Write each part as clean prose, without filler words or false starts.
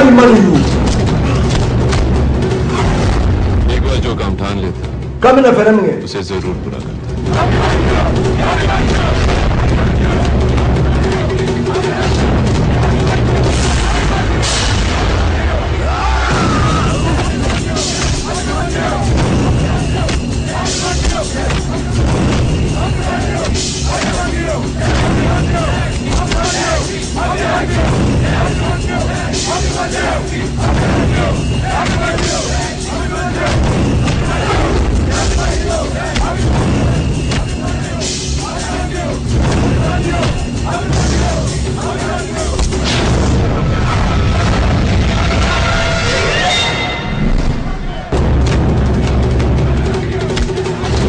Abimanyu. एक बार जो काम ठान लेता Kami na fere minge. उसे जरूर पूरा करता।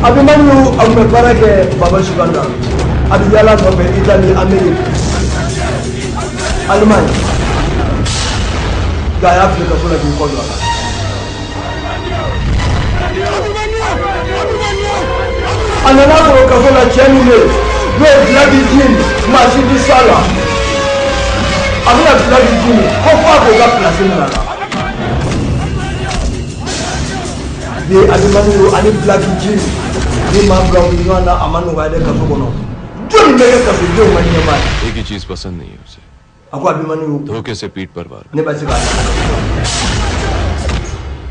Abimanyu amepara ke Baba Shuganda. Abiyala nobe Italy, America, Allemagne. Gaya Afrika sola di kodwa. Anana ko kasola chemile. We Vladimir Masidi Sala. Amina Vladimir ko fa ko ga place na. Ye Abimanyu ani Vladimir. Ni मामला उन्होंने ना अमन वायदे का सुगुनो जो मेरे का सुजो मनिया मार एक ही चीज पसंद नहीं है उसे आपको अभिमानी धोखे से पीठ पर वार ने बस बात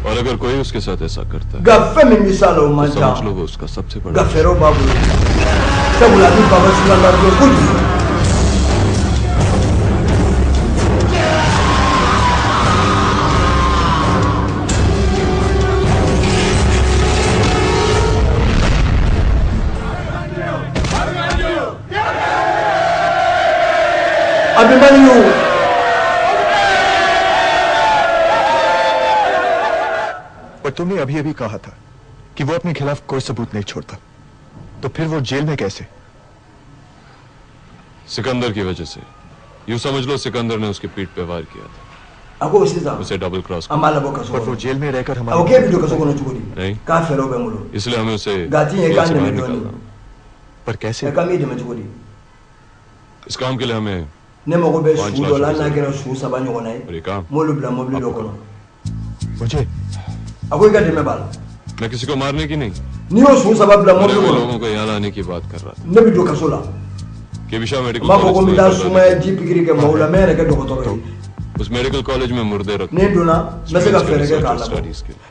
और अगर कोई उसके साथ ऐसा करता है गफ्फे में मिसाल हो मजा समझ लो वो उसका सबसे बड़ा गफ्फेरो बाबू सब बुलाती बाबा सुल्ला जो कुछ अभिमन्यु पर तुमने अभी अभी कहा था कि वो अपने खिलाफ कोई सबूत नहीं छोड़ता, तो फिर वो जेल में कैसे? सिकंदर की वजह से। यूं समझ लो सिकंदर ने उसकी पीठ पे वार किया था। उसे डबल क्रॉस पर वो जेल में रहकर हमारे नहीं, इसलिए हमें उसे पर कैसे? इस काम के लिए हमें ने मगो बे शू डॉलर ना के शू सबा न्यो नाई मोलु ब्ला मोबली दो कोनो मुझे अगो का दिमे बाल मैं किसी को मारने की नहीं नियो शू सबा ब्ला मोबली लोगों को यहाँ लाने की बात कर रहा था ने भी दो कसोला के विशा मेडिकल मां को मिला सुमे जी पिगरी के मौला मेरे के दो तो उस मेडिकल कॉलेज में मुर्दे रखते नहीं डोना मैं से का फेरे के काला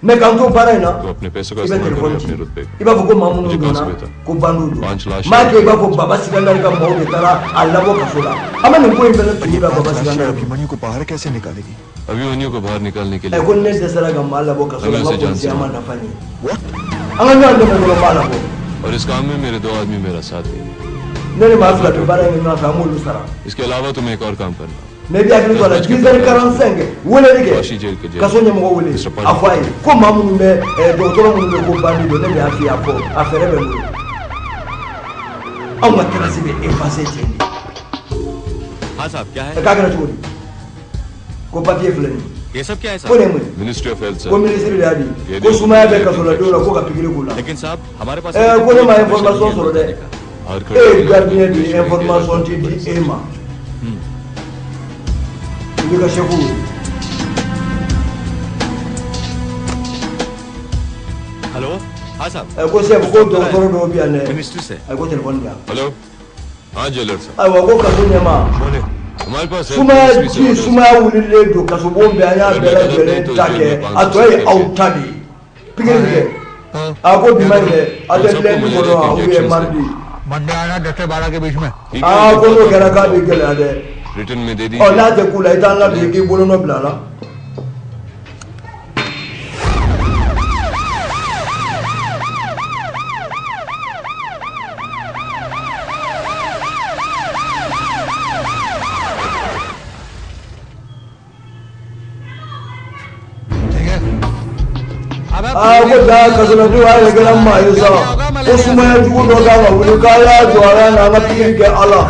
मैं काम तो पारा है ना तो अपने पैसों का इस्तेमाल करो अपने रुतबे इबा को मामू डोना को बांडू 5 लाख मां के इबा को बाबा सिकंदर का मौ के तरह अल्लाह वो कसोला हमें नहीं कोई पहले तरीका बाबा सिकंदर अभिमन्यु को बाहर कैसे निकालेगी? अभिमन्यु को बाहर निकालने के लिए कौन ने दसरा का माला वो कसोला वो से हमारा नफानी व्हाट अंगन अंदर में माला वो और इस काम में मेरे 2 आदमी मेरा साथ देंगे नहीं माफला तो बारे में ना फामू लुसरा इसके अलावा तुम्हें एक और काम करना मैं भी आखिर वाला जिंदर करन संगे वो ले के कसोnya mo wole afai ko mamu me docteur mo me ko bandi do ne afi afo afere be mo amma terasi be effacer chendi हां साहब क्या है का करना छोड़ी को papier fulani ये सब क्या है को साहब ने मिनिस्ट्री ऑफ हेल्थ को मिनिस्ट्री दादी को Somaiya be kasola do ko ka pigire kula लेकिन साहब हमारे पास को ने ma information soro de gardien de information ti ema Liga chegou. Hello हाँ साहब को से को doctor do bi ane ministry से को telefon dia हेलो हाँ जेलर साहब ai wa ko ka sunya ma बोले हमारे पास suma wulile do ka so bombe anya bela bele take atoy outadi pigere ako bi mane adele ni ko awe mandi Monday आना 10 से 12 के बीच में ko no kera ka bi gele ade return में दे दी और ना देखो लाइट आना भी कि बोलो ना बुलाना ठीक है को जा कसना जो है लेकिन हम मायूसा उसमें जो दोगा वो काया जो है ना ना पीर के आला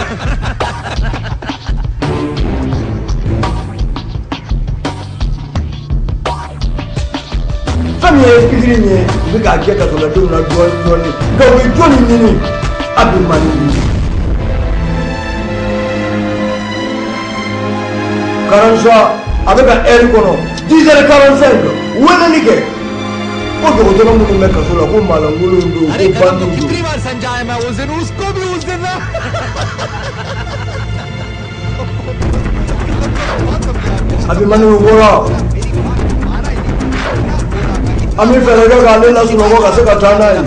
Kami pigiri ni bi ka ke ka sola do na do ni ga wi joni ni ni Abimanyu Karansa avec un air kono 10h45 wala ni ke ko do to mo me ka so la ko mala ngulu ndo अरे ko कल तो bandu कितनी बार समझाया मैं उस दिन, उसको भी उस दिन ना abi manu wora ami fere ga gale la suno ko ka se ka tana yi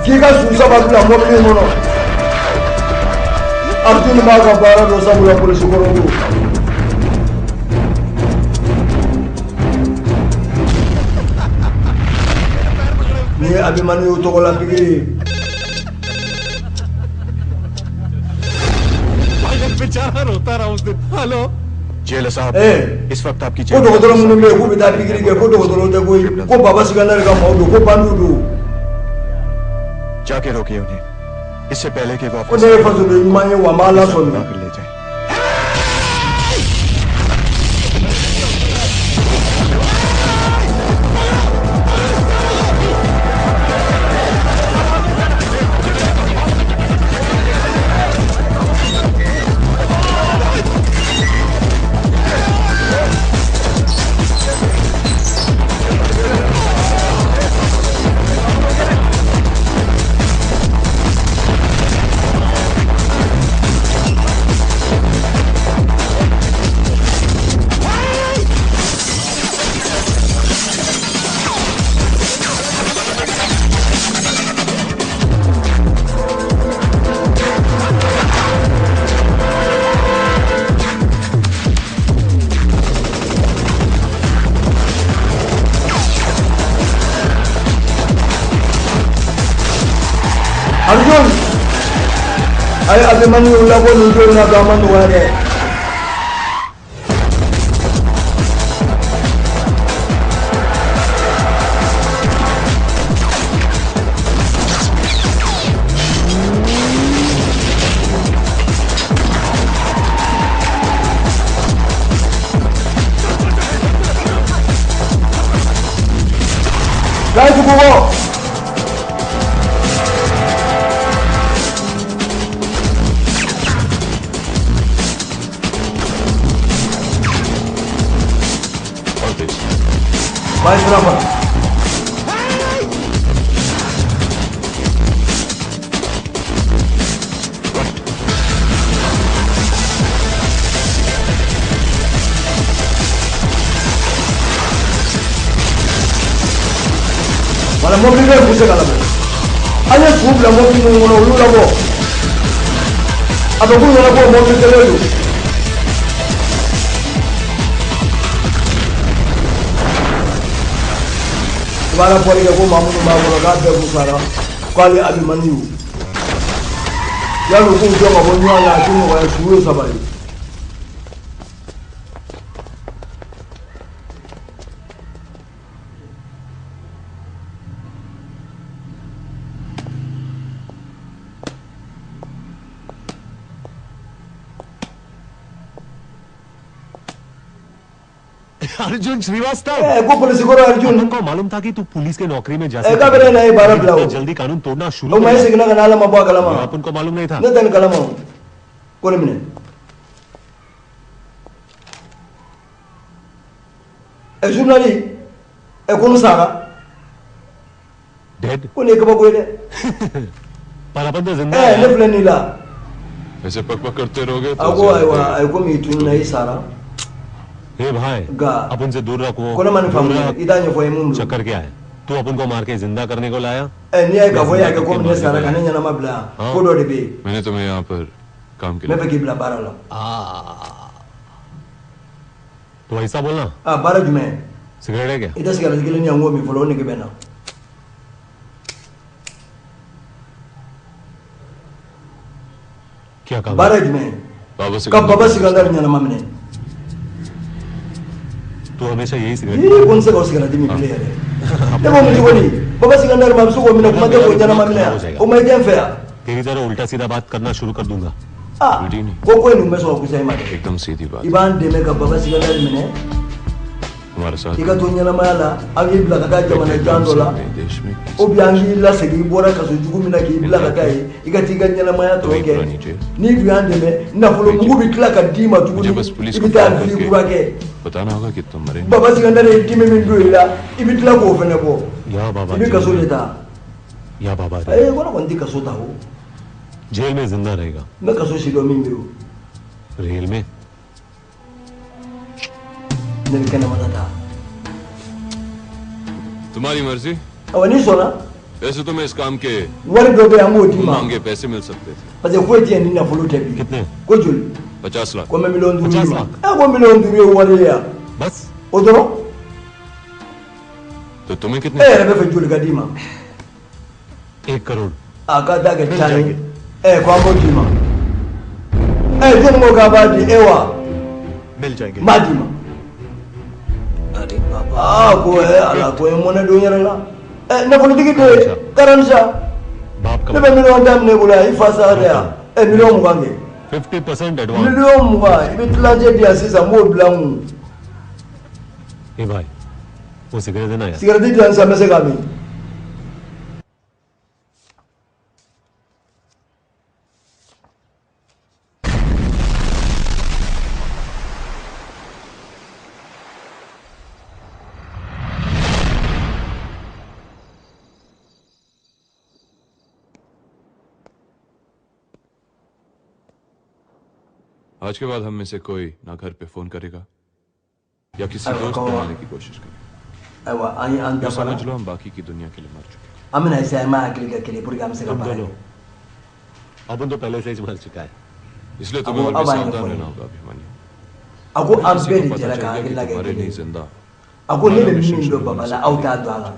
ki ka su sa ba la mo ni mo no arjun ba ka bara do sa mula police ko ro ni abi manu to ko la pigiri बेचारा रोता रहा उस दिन। Hello jailer साहब, इस वक्त आपकी ko do do mo me ko bi da pigiri ke ko do do te ko baba sigandar ka mo do ko bandu do जाके रोकिए उन्हें, इससे पहले कि वो ko ne fa so be manye wa mala so ni कर ले जाए। Arjun, ay abi manu la ko ni jo na ga manu wa de. Guys, go. Vai brava. Wala mo bile buse kala mo. Anya kubla mo kinu ngono lula bo. Aba kuno na bo mo kelelu. Wala poli ko mamu ma ko ga be busara kwali abi manu ya lu ku jo ma bonyo ala tinu wa suwe sabari Arjun श्रीवास्तव, को पुलिस को अर्जुन को मालूम था कि तू पुलिस के नौकरी में जा का बरे नहीं बारा ब्लाओ जल्दी कानून तोड़ना शुरू ओ मैं सिग्नल का नाला मबा कलमा अपन को मालूम नहीं था न तन कलमा कोने मिने e journali e kono sara dead ko ne ka ba ko de पर अपन तो जिंदा ne है। fle ni la ऐसे पक करते रहोगे तो ago ai wa ai ko mi tun nai sara हे भाई गा अपन से दूर रखो, कोना man famu idanya fo mundu चक्कर क्या है? तू अपन को मार के जिंदा करने को लाया? ni ai ka fo ya ka ko ne sara kan nya na mabla ko do de be मैंने तुम्हें यहाँ पर काम के me लिए be gibla bara la तो ऐसा बोलना, bara jume सिगरेट है क्या? ida sigara zikile ni ngo mi folo ne ke bena क्या काम? bara jume बाबा से ka baba sigandar nya na mamne तू हमेशा यही cigarette ni kon se ko sigara dimi bile yare de mo mi woni baba sigandar ma su ko mi na kuma de ko jana mamne o mai den fa तेरी तरह उल्टा सीधा बात करना शुरू कर दूंगा। ah उल्टी नहीं ko ko ni me so ku sai ma de एकदम सीधी बात iban de me ka baba sigandar mine हमारे साथ ika to ɲɛnamaya la an k'i bila ka taa jamana jan dɔ la देश में ou bien an k'i lasegin i bɔra kaso jugu min na k'i bila ka taa yen i ka t'i ka ɲɛnamaya tɔ kɛ n'i dun y'an dɛmɛ nafolo mugu bɛ tila ka d'i ma tuguni i bɛ taa fili kura kɛ बताना होगा कि तुम मरे baba Sikandar ye dimi min don i la i bɛ tila k'o fɛnɛ bɔ या बाबा i bɛ kaso de ta या बाबा ko ne kɔni tɛ kaso ta o jail में जिंदा रहेगा n bɛ kaso si dɔn min bɛ o rail में ne bɛ kɛnɛmana ta तुम्हारी मर्जी awa n'i sɔnna वैसे तुम्हें इस काम के wari dɔ bɛ yen an b'o d'i ma मांगे पैसे मिल सकते थे parce que foyi tɛ yen ni nafolo tɛ bi कितने ko joli 50 lakh ko n bɛ miliyɔn 5 50 di ma lakh? ko miliyɔn 5 ye wari ye yan बस o dɔrɔn तो तुम्हें e कितने yɛrɛ bɛ fɛ joli ka d'i ma 1 crore a ka da kɛ 10 ye ko an b'o d'i ma jɔnni ko k'a b'a di e wa मिल जाएंगे n b'a d'i ma ko ala ko ye mɔnɛ don n yɛrɛ la nafolotigi de ye karanisa बाप ne का bɛ miliyɔn ta minɛ i bolo yan i fa sa de yan miliyɔn 20 kɛ 50% advance miliyɔn 20 i bɛ tilancɛ di yan sisan n b'o bila n kun ए भाई वो सिगरेट देना यार sigarɛti di yan sisan n bɛ se k'a min आज के बाद हम में से कोई ना घर पे फोन करेगा या किसी अरे दोस्त कौन? बनाने की कोशिश करेगा ayiwa an ye an तो dafara समझ लो हम बाकी की दुनिया के लिए मर चुके हैं। an bɛna essayer an b'a hakili kɛ kelen pour que an bɛ se ka तुम baara दोनों kɛ अपन तो पहले से ही मर चुका है इसलिए अब तुम्हें और अब भी आएंगे सावधान फोन। रहना होगा अभिमन्यु a ko an किसी bɛɛ को de पता jɛra चल ka गया कि hakilila kɛ तुम्हारे नहीं kelen जिंदा a ko ne bɛ तुम्हारा min mission dɔn शुरू baba होने la से aw पहले। t'a dɔn a la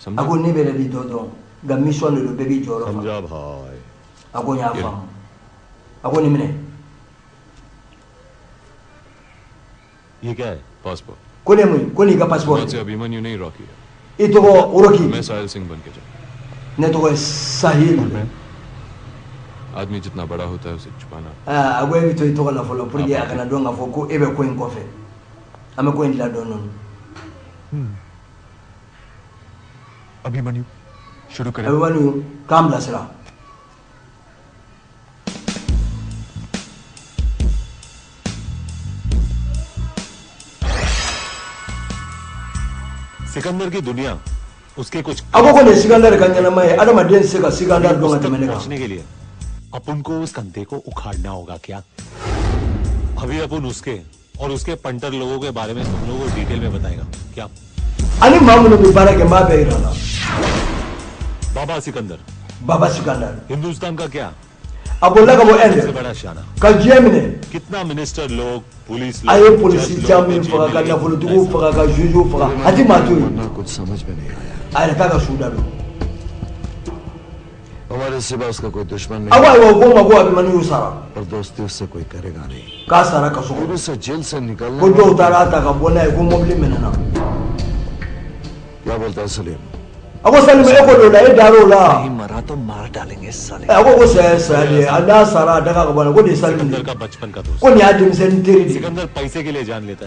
समझा? a ko ne bɛ yɛrɛ de dɔ dɔn nka mission de don bɛɛ b'i jɔyɔrɔ fa समझा भाई a ko n y'a faamu a ko nin minɛ ये क्या है passport ko ne mun ye ko nin ka passport आज से अभिमन्यु नहीं रॉकी है i tɔgɔ Oroki मैं साहिल सिंह बन के जाऊँ ne tɔgɔ ye Sahil आदमी जितना बड़ा होता है उसे छुपाना a ko e bɛ to i tɔgɔ la fɔlɔ pour que a kana dɔn k'a fɔ ko e bɛ ko in kɔfɛ an bɛ ko in dilan dɔɔnin dɔɔnin Abhimanyu शुरू a करें bɛ wani k'an bilasira Sikandar की दुनिया उसके कुछ a ko nin ye Sikandar ka ɲɛnama ye adamaden tɛ se ka Sikandar dɔn ka tɛmɛ ne kan पहुंचने के लिए अपन को उस कंधे को उखाड़ना होगा क्या अभी अपन उसके और उसके पंटर लोगों के बारे में तुम लोगों को डिटेल में बताएगा क्या ani maa minnu bɛ baara kɛ n b'a bɛɛ yira la बाबा सिकंदर Baba Sikandar हिंदुस्तान का क्या a bolila ka bɔ सबसे Inde बड़ा शाना ka diɲɛ minɛ कितना मिनिस्टर लोग पुलिस a ye लोग polisi जज caman लोग, min faga ka जेल में nafolotigiw ऐसा। faga ka jugew faga a ti maa to yen वरना कुछ समझ में नहीं आया a yɛrɛ t'a ka su da dɔn हमारे सिवा उसका कोई दुश्मन a ko नहीं ayiwa o ko n ma ko Abimani y'u sara और दोस्ती उससे कोई करेगा नहीं k'a sara kaso फिर kɔnɔ उसे जेल से निकलना ko dɔw taara a ta ka bɔ n'a ye ko mobili minɛna क्या बोलता है Salim a ko Salim e ko dɔ la e dar'o la नहीं मरा तो मार डालेंगे साले a ko saya ye saya de ye a n'a sara a da ka bɔ a la ko nin ye Salim de Sikandar ye का बचपन का दोस्त ko nin y'a denmisɛnnin teri de ye Sikandar पैसे के लिए जान लेता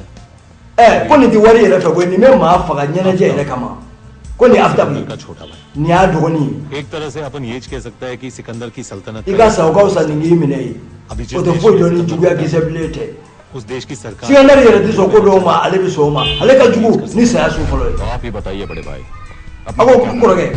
है ko nin tɛ wari yɛrɛ fɛ koyi nin bɛ maa faga ɲɛnajɛ yɛrɛ kama ko nin ye Aftabu Sikandar ye का छोटा भाई nin y'a dɔgɔnin ye एक तरह से अपन ये कह सकता है कि सिकंदर की सल्तनत i ka sa o ka fisa nin k'i minɛ ye अभी o tɛ foyi dɔn ni juguya kisɛ bilen tɛ उस देश की सरकार Sikandar yɛrɛ tɛ sɔn ko dɔw ma ale bɛ sɔn o ma ale ka jugu ni saya su fɔlɔ ye तो आप ही बताइए बड़े भाई a ko n kɔrɔkɛ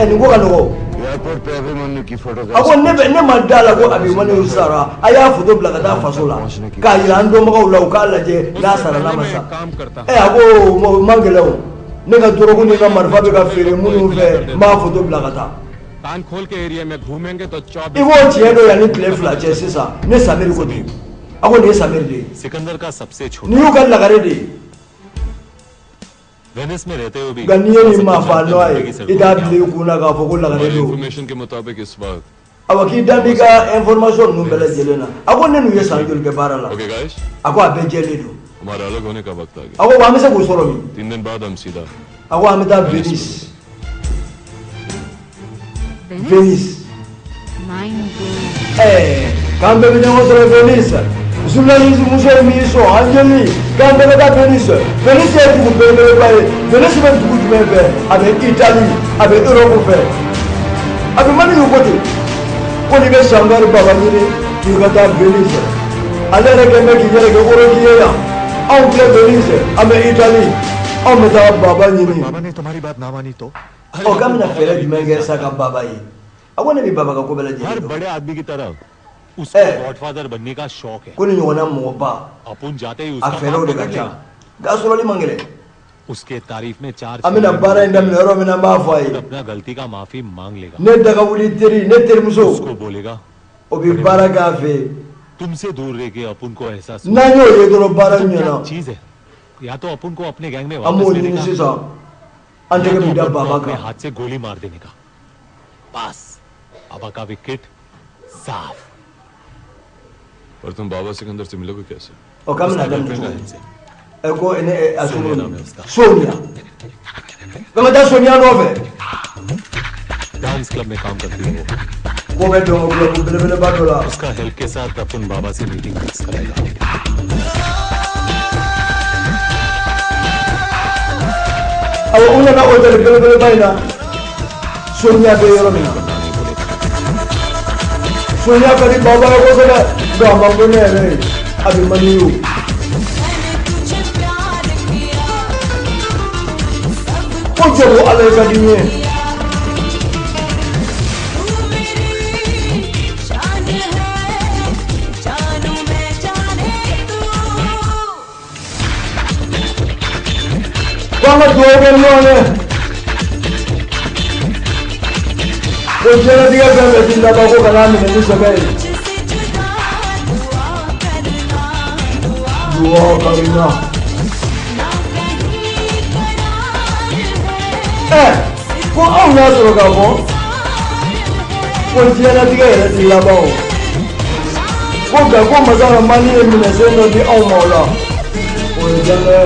nin ko ka nɔgɔ airport पे अभिमन्यु की photo a ko ne ma da la ko Abimani y'u sara a y'a foto bila ka taa faso la k'a yira an dɔnbagaw la u k'a lajɛ n'a sara n'a ma sa काम करता a ko o man gɛlɛn o ne ka dɔrɔgu ni ka marifa bɛ ka feere minnu fɛ n b'a foto bila ka taa कान खोल के एरिया में घूमेंगे तो i b'o tiɲɛ dɔ yan ni tile fila cɛ sisan ne Samiri ko ten a ko nin ye Samiri de ye Sikandar का सबसे nin छोटा y'u ka lagare de ye Venice में रहते हुए भी nka n'i ye nin maa fa nɔ ye जिंदगी से i t'a bila i kun na k'a fɔ ko lagare हमारी don इंफॉर्मेशन के मुताबिक इस वक्त awa k'i da b'i ka information ninnu bɛɛ lajɛlen na a ko ne n'u ye san joli kɛ baara la okay guys a ko a bɛɛ jɛlen don हमारा अलग होने का वक्त आ गया a ko wa an bɛ se k'o sɔrɔ min 3 दिन बाद हम सीधा a ko an bɛ taa Venice Venice Mind blowing. k'an bɛɛ bɛ ɲɔgɔn sɔrɔ Venice journaliste muso miso Angeli gambe ka Venice Venice du bebe baye Venice ben du bebe avec Italie avec Europe fait avec mani yo côté ko ni be shangar baba ni ki gata Venice ale reke me ki yere ke oro ki ya on play Venice avec Italie on me ta baba ni बाबा ने तुम्हारी बात ना मानी तो o gamna fere di menge sa ka baba yi awone bi baba ka ko bela हर ji बड़े आदमी की तरह उसको गॉडफादर बनने का शौक है ko ni nyona mo ba अपन जाते ही a उसका fere o काम de ka पकड़ cha लेगा। ga solo li mangele उसके तारीफ में चार amina bara inda mi ro mina ba fa और yi अपना गलती का माफी मांग लेगा ne daga wuli teri ne teri muso उसको बोलेगा o bi bara ka fe तुमसे दूर रह के अपन को एहसास na yo ye do bara तो क्या nyona चीज है या तो अपन को अपने गैंग में amo वापस ni लेने ni का sisa या ante ka तो bi da अपन को baba अपने ka हाथ से गोली मार देने का बस अब का विकेट साफ और तुम बाबा सिकंदर से मिलोगे कैसे? o gamna उसका da गर्लफ्रेंड है mu इनसे e ko ene Sonia asumo नाम है उसका। Sonia kama da Sonia no fe dance club में काम करती है वो ko be do ko bele bele ba do la उसका हेल्प के साथ अपन बाबा से मीटिंग फिक्स करेगा awo una na o de bele bele ba ina Sonia be yoro mi Sonia ka di baba ko se da ma ko ne re abi mani yo ko je wo ale ka di ne Vamos a jugar ko jera diga be me dinda ba ko kana mi ne se be duwa karina ko au na so ka ko jera diga re di la ba ko ga ko ma za mani mi ne se no di au mo la ko jera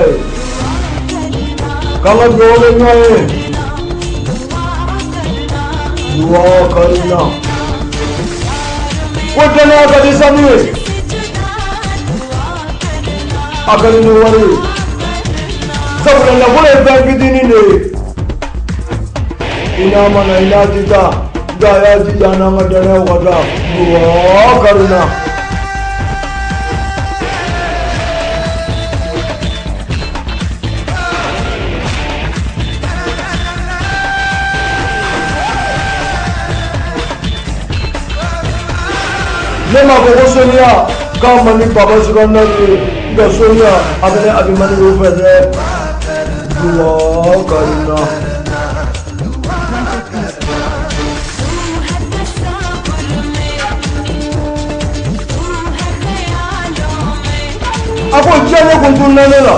kama dole nyoye duwa karina ko tana ka di sami akari ni wari saboda na kula da gidini ne ina mana ina tita da ya ji jana madana wata duwa karina ne ma ko Sonia ka mani baba Sikandar da Sonia abene abimani ro fede duwa karina ako janye ko tunne la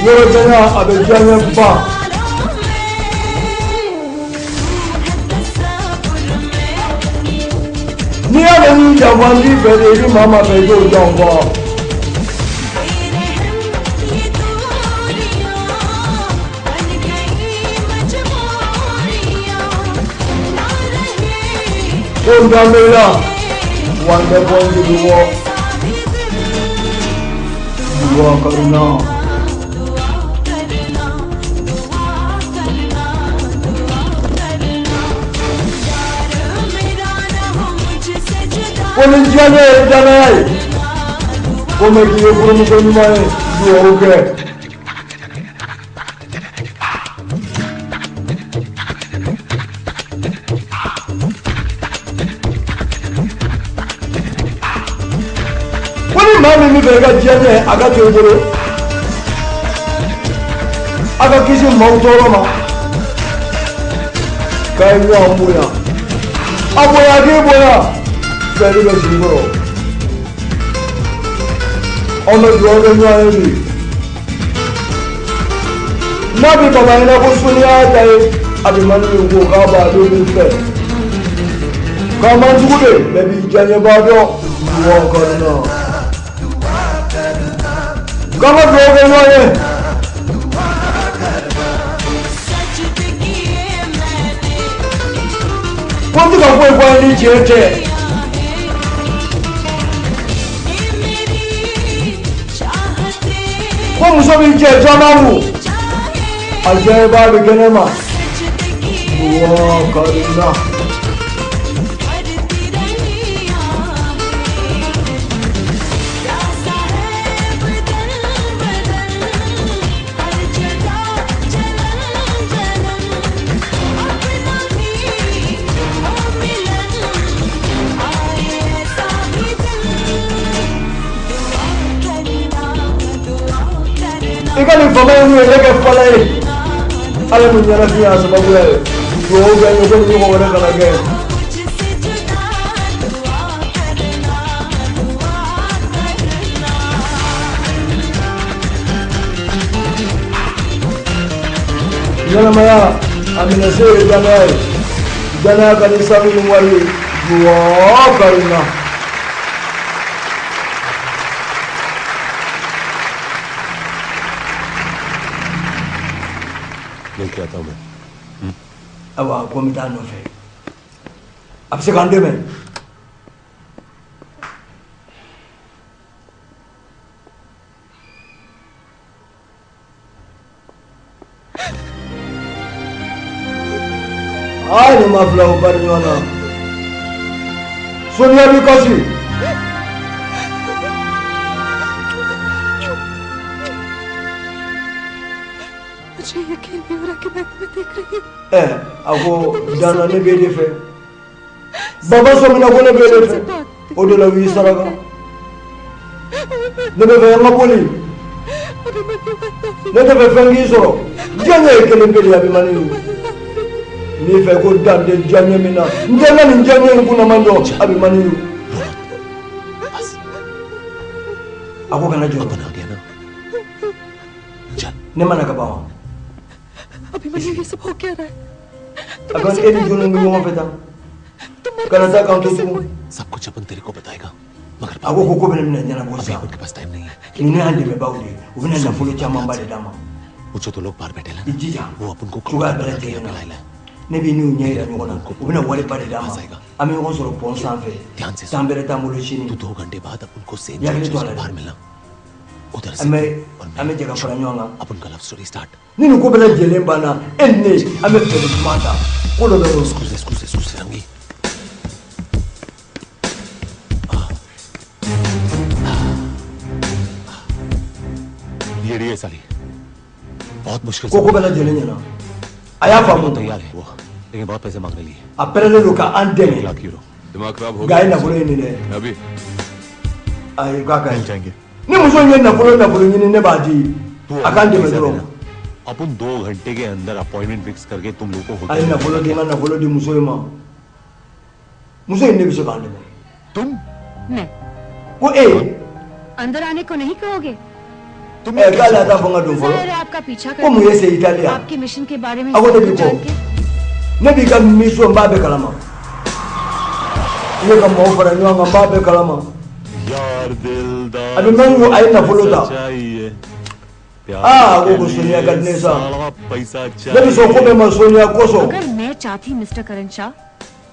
yoro janya abe janye ba ni ya le ni jawandi be de ri mama be do jongo ko ndamela wande bonji duwa karuna Ponin jane jana ai ko me ki yo puro mo ni mai duwa oke mami mi bẹ̀rẹ̀ ka diɲɛ ɲɛ a ka to i bolo a ka kisi maaw tɔɔrɔ ma k'a ye ɲɔgɔn bonya a bonya k'i bonya fɛɛrɛ bɛ sigi kɔrɔ anw bɛ dugawu kɛ ɲɔgɔn ye bi n'a bi baba ɲɛna ko Sonia y'a ta ye a bɛ mani min ko k'a b'a don min fɛ k'a man jugu de bɛɛ b'i diyaɲɛbaa dɔn dugawu kɔni na. Kama doge moye Quando ka foi kwa ni chete muso min cɛ caman mu a diya b'a bɛ kɛnɛ ma wa karina ikali fama yi ne ke fala yi ala mun yana fiya sababu ya yo ga yo ko ni ko wala kala ke yana maya amina sai dana kan sami wali yo karina क्या था मैं अब आपको मिटा नो फे अब से कांडे में आई नो माफला ऊपर न्योना सोनिया भी कसी मुझे यकीन नहीं हो रहा कि मैं तुम्हें देख रही हूँ ako dana ne bede fe baba so mina ko ne bede fe o de la wi saraka ne be nga poli ne te fe fangi soro janye ke ne bede abi mani ni fe ko dande janye mina njana ni janye kuna mando abi mani ako kana jo बना गया ना चल ne mana ka bawa अभी मुझे ये सब हो क्या रहा है akan eni jono ngi mo feta kana ta kan to tu सब कुछ अपन तेरे को बताएगा मगर ako ko ko bena mina nyana अभी bosa अपन के पास टाइम नहीं है ni ne ande me bawde ubina na fulo chama mbale dama वो जो तो लोग बाहर बैठे हैं ijija वो अपन को chuga bela यहाँ jena पे लाए ne bi ni unyera nyona ubina wale pale dama ami ko soro pon sanfe ध्यान से सुन। tambere tamulo chini तू 2 घंटे बाद अपन को सेम यार, ये तो चर्च अलग के बाहर है। मिलना उधर से ame और ame jaga fara nyonga अपन का love story start nini ko bela jelen bana enne ame fere mata ko do do school रंगी ये साली बहुत मुश्किल ko ko bela jelen nyana aya वो famu तैयार है वो लेकिन बहुत पैसे मांगने लिए apere le luka andeme 1 lakh यूरो दिमाग खराब हो gai na fulo ni ne अभी ay kaka मिल जाएंगे ni muso nyen na fulo nyini ne ba di तू akan de me पैसा dro देना। अपन 2 घंटे के अंदर अपॉइंटमेंट फिक्स करके तुम लोग को ay na fulo di na fulo di muso ma muso ne bi so kan de me तुम मैं ko अंदर आने को नहीं कहोगे kala ta fonga do folo जाहिर है आपका पीछा ko mu कर yese italia आपके मिशन के बारे में Ako सब na कुछ biko. जान के ne bi ka miso mbabe kalama ye ka mo fara nyonga mbabe kalama यार दिलदार Abi mangu ay na fulota. चाहिए Ah, वो सुनिया करने सा पैसा ne bi so ko be ma sonia koso अगर मैं चाहती मिस्टर करण शाह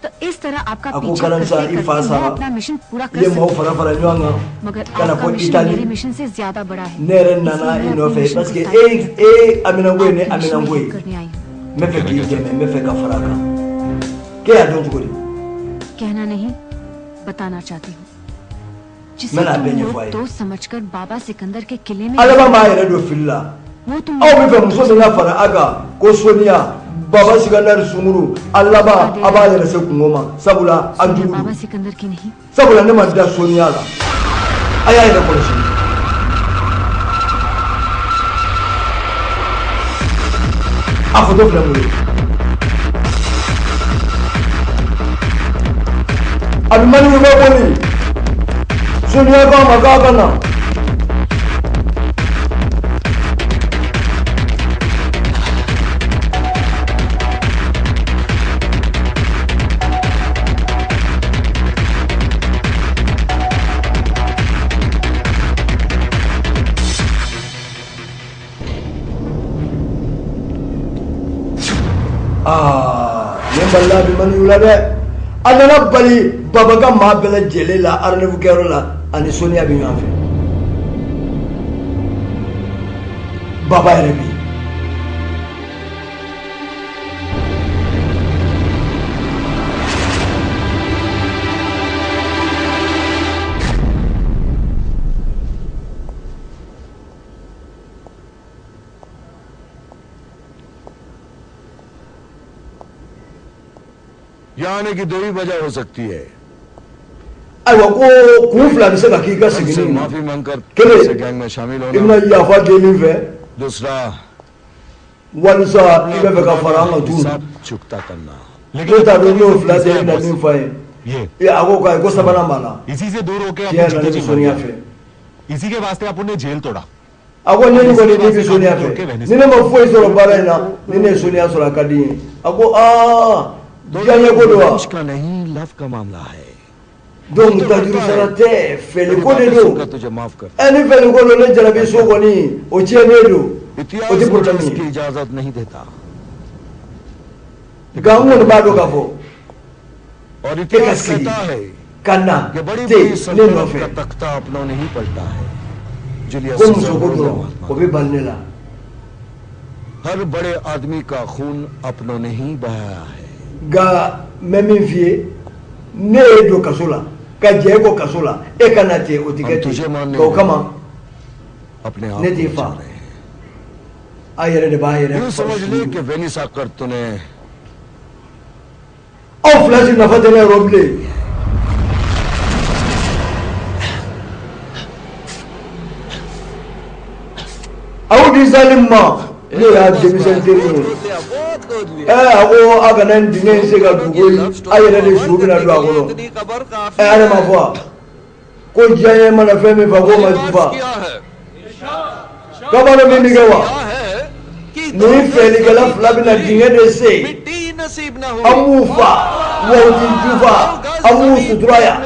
तो इस तरह आपका Ako पीछा करण शाह, करते करते ifasa. मैं अपना मिशन पूरा कर ye mo सकती fara fara nyonga हूँ। मगर kana आपका ko मिशन Italy. मेरे मिशन से ज्यादा बड़ा है nere इसलिए nana मैं ino अपने fe मिशन parce को que साथ amina ngwe ne आपके amina मिशन में ngwe हेल्प करने आई हूँ। me fe ki jeme me fe ka faraka ke ya don tukuri कहना नहीं बताना चाहती हूँ जिसे मैं ना तुम बेने लोग फुआई। दोस्त समझकर बाबा सिकंदर के किले में alaba ma yere do filla वो तुम aw bi fe muso de na fara aga ko sonia baba sigandar sunguru alaba aba yere se kungoma sabula बाबा anjugu सिकंदर की नहीं sabula ne ma da sonia la aya yere ko shi a photo fila mu abi mani mo boni sonia ka ma ka kana ne balla bi mani wula de adana bali babaga ma bela jele la arnevu kero la ani sonia bi nyafe baba yɛrɛ bi यहाँ आने की दो ही वजह हो सकती है ayiwa ko kun fila bɛ se ka k'i ka हमसे segin माफी मांगकर Kelen. से गैंग में शामिल i bɛna होना yafa deli fɛ दूसरा walisa i bɛ fɛ ka fara an kan tuguni सब चुकता करना ne t'a dɔn n'o fila tɛ i bɛna min fɔ an ये ye a ko k'ayi ko sabanan b'a la इसी से दूर होके tiɲɛ अपन yɛrɛ la ne जीते bɛ जी soniya मर fɛ गए। इसी के वास्ते अपन ने जेल तोड़ा। a ko ne ni kɔni ne bɛ soniya fɛ ni ne ma foyi sɔrɔ baara in na ni ne ye soniya sɔrɔ a ka di n ye a ko aa diya ɲɛ ko don wa का नहीं लव का मामला है donc tajuru sara tɛ fɛli ko de don का तुझे माफ कर ni fɛli ko don ne jarabi so kɔni o tiɲɛnen don o इतिहास tɛ मुझे problème इसकी ye इजाजत नहीं देता nka n kɔni b'a dɔn k'a fɔ और e ka इतिहास sigi कहता है ka na कि बड़ी te बड़ी ne सल्तनत nɔfɛ का तख्ता अपनों ने ही पलटा है Julius ko Caesar muso ko और dɔrɔn महात्मा o bɛ bali ne la हर बड़े आदमी का खून अपनों ने ही बहाया है nka n bɛ min f'i ye ne ye don kaso la ka jɛ e ko kaso la e ka na ten o tɛ kɛ हम ten तुझे मानने nka o kama अपने आप ने को दी बचा फा। रहे हैं a yɛrɛ de b'a yɛrɛ यूं समझ ले faso कि वेनिस आकर तूने aw fila si nafa tɛ ne yɔrɔ bilen aw di salim ma ne y'a denmisɛn teri ye a ko a kana nin dingɛ in se ka dugu yi a yɛrɛ de su bɛna don a kɔnɔ ale ma fɔ wa ko diɲɛ ye mana fɛn min fa k'o ma jufa kabalo min bɛ kɛ wa nin fɛlikɛla fila bɛna dingɛ de se an b'u fa wa u ti jufa an b'u sutura yan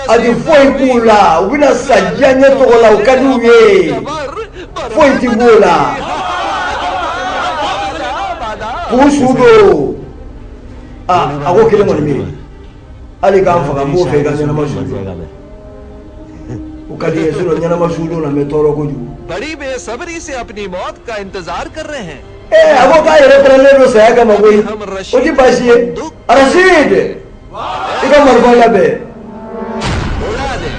a ti foyi k'u la u bɛna sa diɲɛ ɲɛ tɔgɔ la o ka di u ye foyi ti b'o la k'u su don a ko kelen kɔni bɛ yen hali k'an faga n b'o fɛ i ka ɲɛnama su don o ka di n ye ɲɛnama su don na n bɛ tɔɔrɔ kojugu बड़ी बेसब्री से अपनी मौत का इंतजार कर रहे हैं। a ko k'a yɛrɛ pɛrɛnlen don saya kama koyi o ti baasi ye araside i ka marifa labɛn उड़ा दे।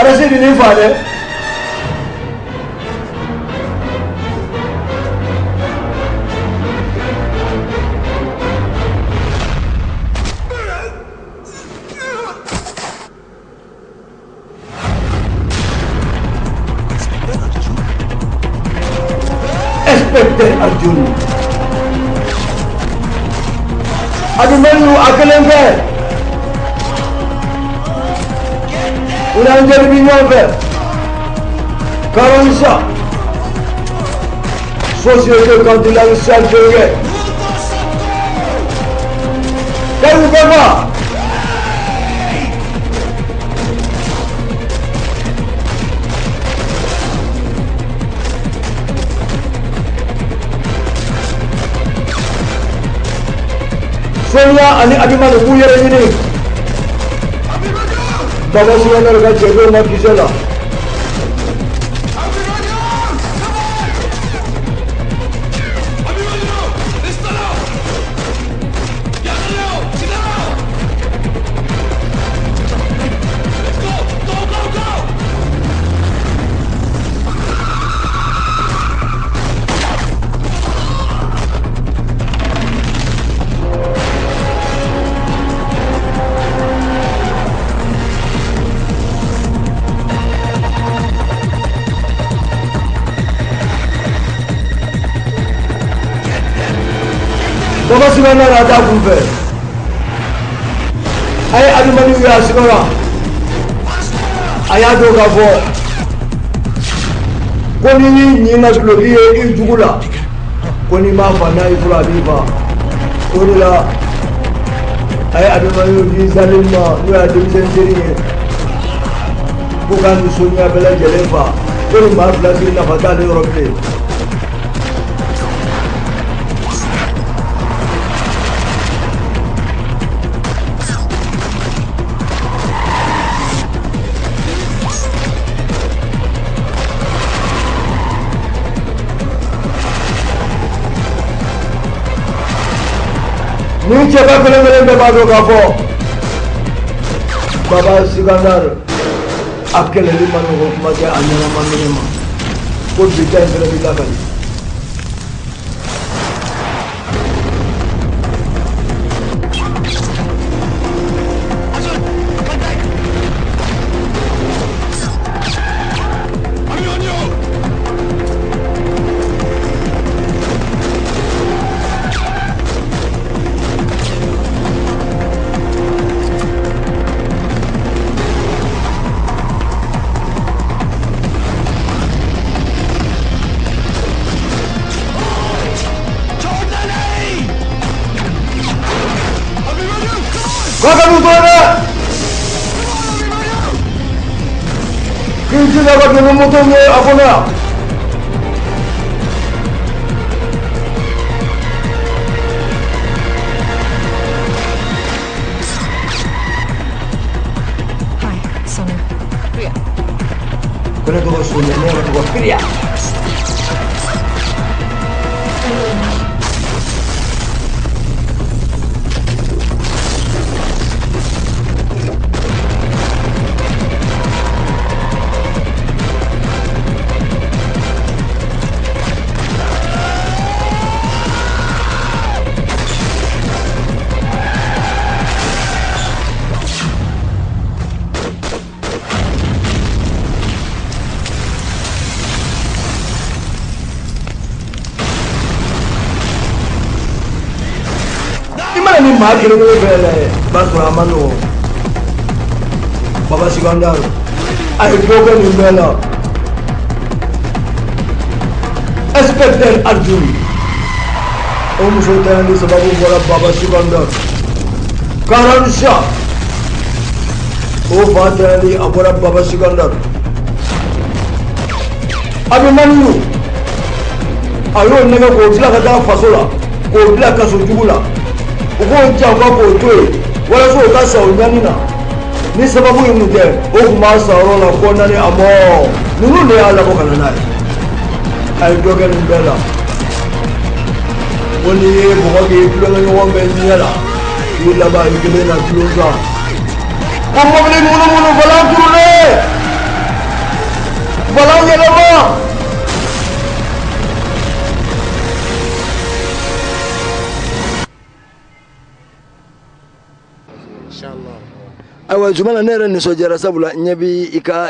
araside nin fa dɛ Inspector Arjun Abimanyu a kelen fɛ u n'an jeli bi ɲɔgɔn fɛ Karansa Société Cantilane Salfege Karibu Baba Sonia ani Abimanu k'u yɛrɛ ɲini Baba Sumaner ka cɛdenw ka kisɛ la Baba Sumaner a taa kun fɛ a ye Abimanu ye a sigara a y'a dɔn k'a fɔ ko n'i y'i ɲin ka duloki ye i jugu la ko n'i m'a fa n'a y'i furu a b'i fa o de la a ye Abimanu di Salim ma n'o y'a denmisɛn teri ye ko k'a ni Sonia bɛɛ lajɛlen fa ko nin maa fila si nafa t'ale yɔrɔ bilen ni cɛ ka kelen bɛɛ b'a dɔn k'a fɔ Baba Sikandar a kɛlɛli ma nɔgɔ kuma tɛ a ɲɛnama minɛ ma ko bi ta in fɛnɛ bɛ lakali Kita dapat menemukannya apa nak? Hi, Sonia. Priya. Kena tunggu Sonia ni, kena tunggu Priya. Ni maa kelen bɛɛ la b'a sɔrɔ a ma nɔgɔn Baba Sikandar a ye dɔ kɛ nin bɛɛ la Inspecteur Arjun o muso tayani sababu bɔra Baba Sikandar Karan Shah o fa tayani a bɔra Baba Sikandar Abimaniyu a y'o nɛgɛ k'o bila ka taa faso la k'o bila kaso jugu la u ko janfa k'o to yen walasa o ka sa o ɲani na ni sababu ye mun tɛ o tun b'a sa yɔrɔ la ko nani a mɔ ninnu de y'a labɔ ka na n'a ye a ye dɔ kɛ nin bɛɛ la ko n'i ye mɔgɔ k'i tulonkɛɲɔgɔn bɛɛ ɲɛ la k'i laban i kelen na tulon kan ko mɔbili munumunu falan turulen falan yɛlɛma ayiwa Zumana ne yɛrɛ nisɔndiyara sabula ɲɛ bɛ i ka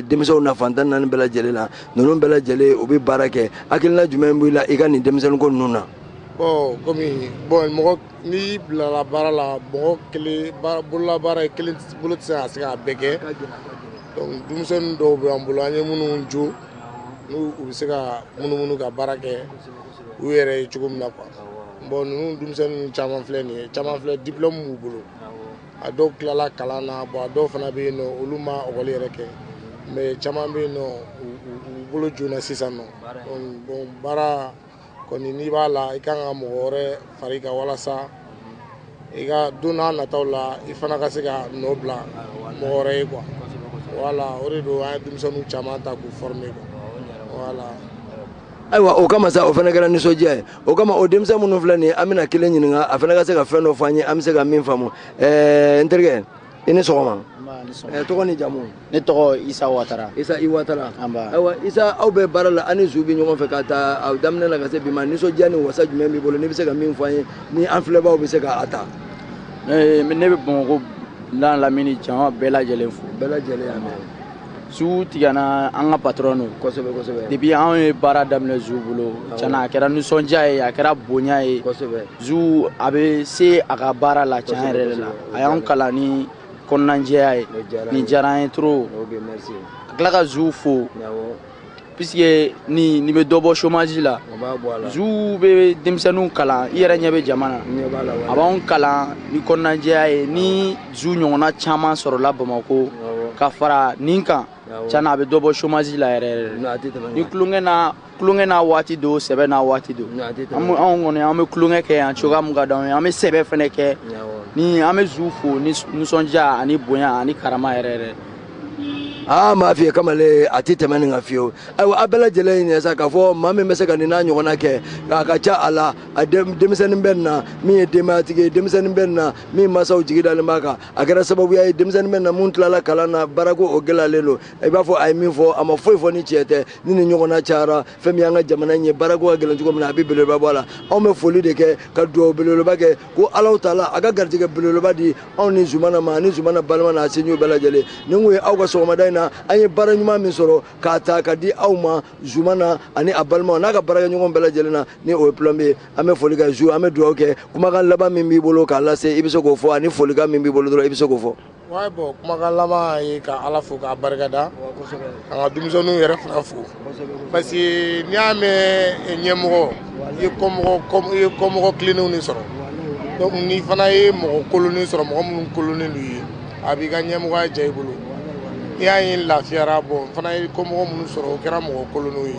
denmisɛnw na fantan naani bɛɛ lajɛlen na ninnu bɛɛ lajɛlen u bɛ baara kɛ hakilina jumɛn b'i la i ka nin denmisɛnninko ninnu na. Komi mɔgɔ n'i bilala baara la mɔgɔ kelen bolola baara ye kelen bolo tɛ se ka bɛɛ kɛ donc denmisɛnnin dɔw bɛ an bolo an ye minnu jo n'u bɛ se ka munumunu ka baara kɛ u yɛrɛ ye cogo min na quoi ninnu denmisɛnnin caman filɛ nin ye caman filɛ diplôme b'u bolo. A dɔw tilala kalan na a dɔw fana bɛ yen nɔ olu ma ɔkɔli yɛrɛ kɛ mais caman bɛ yen nɔ u bolo joona sisan nɔ donc baara kɔni n'i b'a la i kan ka mɔgɔ wɛrɛ fara i kan walasa i ka don n'a nataw la i fana ka se ka nɔ bila mɔgɔ wɛrɛ ye quoi voilà o de don an ye denmisɛnninw caman ta k'u former quoi voilà. Ayiwa o kama sa o fana kɛra nisɔndiya ye o kama o denmisɛn minnu filɛ nin ye an bɛna kelen ɲininka a fana ka se ka fɛn dɔ fɔ an ye an bɛ se ka min faamu n terikɛ i ni sɔgɔma tɔgɔ ni jamu. Ne tɔgɔ Isa Watara. Isa i Watara. Ayiwa Isa aw bɛ baara la an ni Zu bɛ ɲɔgɔn fɛ ka taa aw daminɛ la ka se bi ma nisɔndiya ni wasa jumɛn b'i bolo n'i bɛ se ka min fɔ an ye ni an filɛbaaw bɛ se k'a ta. Ne bɛ Bamakɔ n'a lamini jama bɛɛ lajɛlen fo. Bɛɛ lajɛlen y'a mɛn. Zu tigɛna an ka patron don. Kosɛbɛ kosɛbɛ. Depuis anw ye baara daminɛ Zu bolo tiɲɛna a kɛra nisɔndiya ye a kɛra bonya ye. Kosɛbɛ. Zu a bɛ se a ka baara la tiɲɛ yɛrɛ de la a y'anw kalan ni kɔnɔnajɛya ye nin diyara an ye trop. A tila ka Zu fo puisque nin bɛ dɔ bɔ chômage la Zu bɛ denmisɛnninw kalan i yɛrɛ ɲɛ bɛ jama na a b'anw kalan ni kɔnɔnajɛya ye ni Zu ɲɔgɔnna caman sɔrɔla Bamakɔ ka fara nin kan tiɲɛna a bɛ dɔ bɔ chômage la yɛrɛ ni kulonkɛ n'a waati don sɛbɛ n'a waati don anw kɔni an bɛ kulonkɛ kɛ yan cogoya min ka d'anw ye an bɛ sɛbɛ fana kɛ ni an bɛ Zu fo ni nisɔndiya ani bonya ani karama yɛrɛ yɛrɛ ma fi kamale atite mani ngafio ayo abela jele ni sa ka fo mame meseka ni na nyona ke ka cha ala demisen benna mi dematige demisen benna mi masaw jigida le maka agara sababu ya demisen benna muntla la kala na barako ogela lelo e ba fo ay mi fo ama fo ni chete ni nyona chara femi anga jamana nye barako agela juko na bibele ba bola o me foli de ke ka do belelo ba ke ko Allah taala aga gardige belelo ba di on ni zumana ma ni zumana balma na sinyo bela jele ni ngwe awga so madai anye bara nyuma min soro ka ta ka di awma zumana ani abalma na ka bara nyuma bela jelena ni o plombe ame foliga jou ame do ok kuma kan laba min bi bolo ka lase ibiso ko fo ani foliga min bi bolo do ibiso ko fo way bo kuma kan lama yi ka ala fo ka bargada anga dumzonu yere fo parce que ni ame nyemro yi komo klinu ni soro donc ni fana yi mo koloni soro mo mun koloni lui abi ga nyemro jay bolo ya yin lafiara bon fana ko mo mun soro kera mo kolonu yi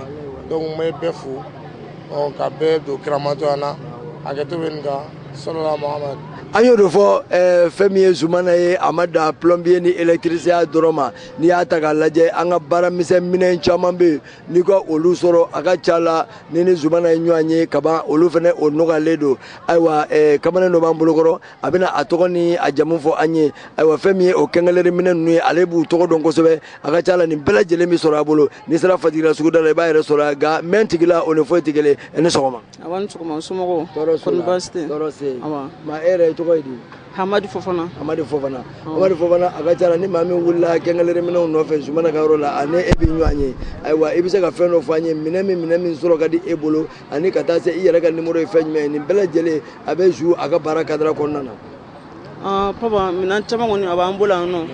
donc me befu on ka be do kramato ana ageto benga sallallahu muhammad anyo do fo femi zumana ye amada plombier ni électricien doroma ni ata ga laje anga bara mise minen chamambe ni ko olu soro aga chala ni zumana nyanye kaba olu fene onoga ledo aywa kamane no bambulo koro abina atogoni ajamu fo anye aywa femi o kengalere minen nu alebu togo don ko sobe aga chala ni bela jele mi soro abolo ni sara fadira suguda le bayre soro ga mentigila on fo tigele ene sogoma awan sugoma sumogo kon baste torose awa ma ere togoidi Hamadi Fofana aga chala ni mami wulla kengalere minen no fe zumana ka rola ane ebi nyanye aywa ebise ka feno fanye minemi soro kadi ebolo ani kata se iyere ka numero fenme ni bela jele abe jou aga baraka dra konnana papa minan chama ngoni aba ambula no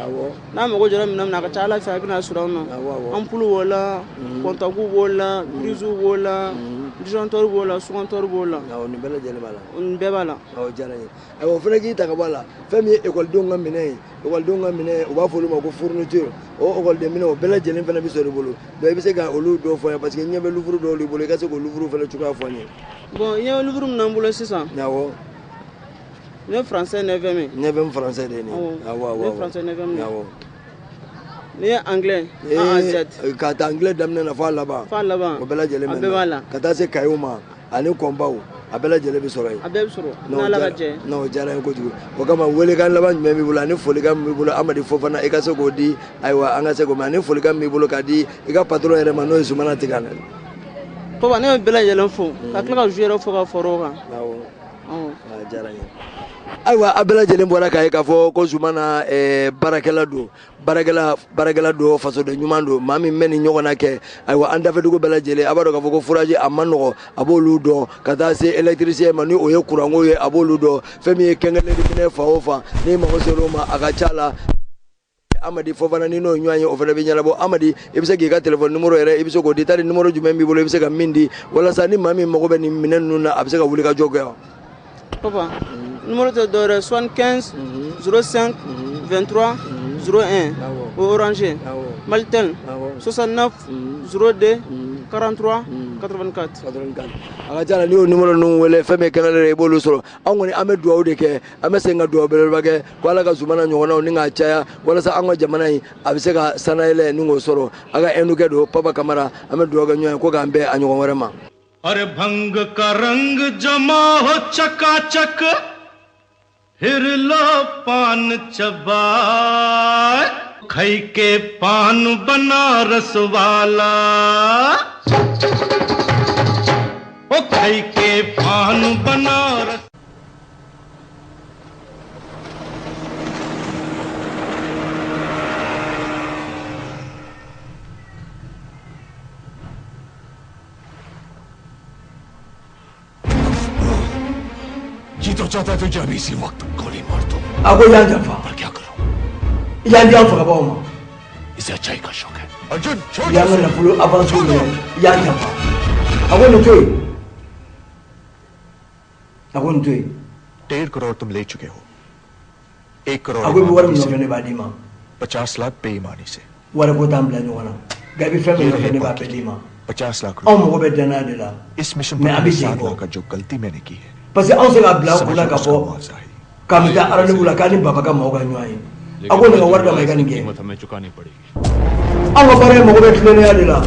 na mo go jora minam na ka chala fa bina sura no ampulu wala kontagu wala brizu wala disjoncteur wala suganteur wala ni bela jele bala on be bala jara ni ayo fena ki ta ka bala femi école donga mine o ba folu ma ko fourniture o école de mine o bela jele fena bi so bolo do e bi se ga olu do fo parce que nyebe louvre do li bolo ka se ko louvre fela chuka fo ni bon ye louvre nan bolo c'est yawo ne français 9e français de ni ne français 9e yawo ni anglais ka ta anglais damne na fa laba o bela jele men ka ta se kayuma ani kombawo abela jele bi soro abel soro na la gaje no jara ko jugo o kama wele kan laban me mi bula ni foli kan mi bula amadi Fofana e ka se ko di aywa anga se ko mani foli kan mi bula ka di e ka patron ere mano e sumana tigana papa ne bela jele fo ka kla ka jouer fo ka foro kan jara ni aywa abela jele mbora ka e ka fo ko sumana barakela do faso de nyumando mami meni nyogona ke aywa anda fe dugo bela jele abado ka fo ko fourager amanogo abolu do kata se électricien mani o ye kurango ye abolu do femi kengele de fa ofa ni ma ko seroma aga chala amadi Fofana ni no nyanye o fele be nyala bo amadi ebise ge ka telephone numéro ere ebise ko ditari numéro jumembi bolo ebise ka mindi wala sa ni mami mo ko be ni minen nuna abise ka wuli ka jogo papa numéro de 75 05 23 01 Orange Maltel 69 02 43 84 aga jala ni o numéro nu wele feme kanale re bolu soro angoni ame duwa de ke ame senga duwa bele bage wala ka zumana nyona ni nga chaya wala sa ango jamana yi abise ka sanaile ni ngo soro aga enu ke do papa kamara ame duwa ga nyoy ko ga ambe anyo ngore ma अरे भंग का रंग जमा हो चकाचक फिर लो पान चबाए खई के पान बनारस वाला ओ खई के पान बनारस तो चाहता है तुझे अभी इसी वक्त गोली मार दो आपको याद जफा पर क्या करूं याद जफा का बाउमा इसे अच्छाई का शौक है अर्जुन छोड़ याद ना पुलो अपन छोड़ दो याद जफा आपको न जोई 1.5 करोड़ तुम ले चुके हो 1 करोड़ आपको बुवर में होने वाली मां 50 लाख बेईमानी से वाला को दाम लेने वाला गैबी फैमिली होने वाली लीमा 50 लाख रुपए मुझे देना देला इस मिशन पर 7 लाख का जो गलती मैंने की है parce que on se la bla kula ka fo kamita arani bula kani baba ka mo ga nywai लेकिन कीमत हमें चुकानी पड़ेगी। Ang babae mo ko bet lene adila.